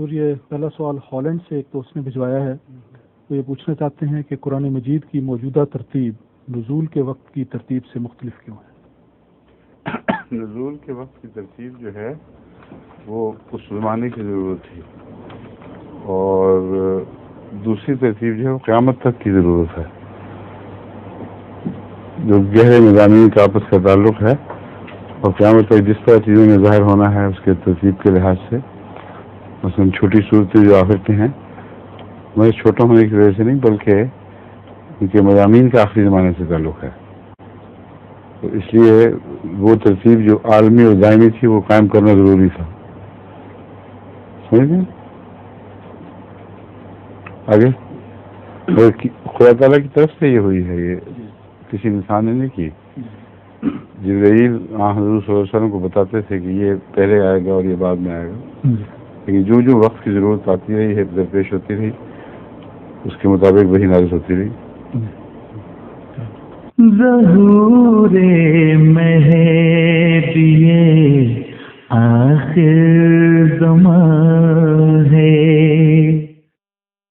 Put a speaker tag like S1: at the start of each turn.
S1: حضور یہ پہلا سوال ہالینڈ سے ایک دوست نے بھجوایا ہے. وہ یہ پوچھنا چاہتے ہیں کہ قرآن مجید کی موجودہ ترتیب نزول کے وقت کی ترتیب سے مختلف کیوں ہے؟
S2: نزول کے وقت کی ترتیب جو ہے وہ اس زمانے کی ضرورت تھی، اور دوسری ترتیب جو ہے وہ قیامت تک کی ضرورت ہے. جو گہرے مضامین کا آپس کا تعلق ہے اور قیامت تک جس طرح چیزوں میں ظاہر ہونا ہے اس کے ترتیب کے لحاظ سے، مثلا چھوٹی صورتیں جو آخر کی ہیں مگر چھوٹا ہونے کی وجہ سے نہیں بلکہ ان کے مضامین کا آخری زمانے سے تعلق ہے، تو اس لیے وہ ترتیب جو عالمی اور دائمی تھی وہ قائم کرنا ضروری تھا. سمجھ گئے؟ آگے خدا تعالیٰ کی طرف سے یہ ہوئی ہے، یہ کسی انسان نے نہیں کی. جبرائیل حضور صلی اللہ علیہ وسلم کو بتاتے تھے کہ یہ پہلے آئے گا اور یہ بعد میں آئے گا، لیکن جو وقت کی ضرورت آتی رہی ہے درپیش ہوتی رہی اس کے مطابق وہی نازل ہوتی رہی.
S3: ظہور مہدی آخر زمان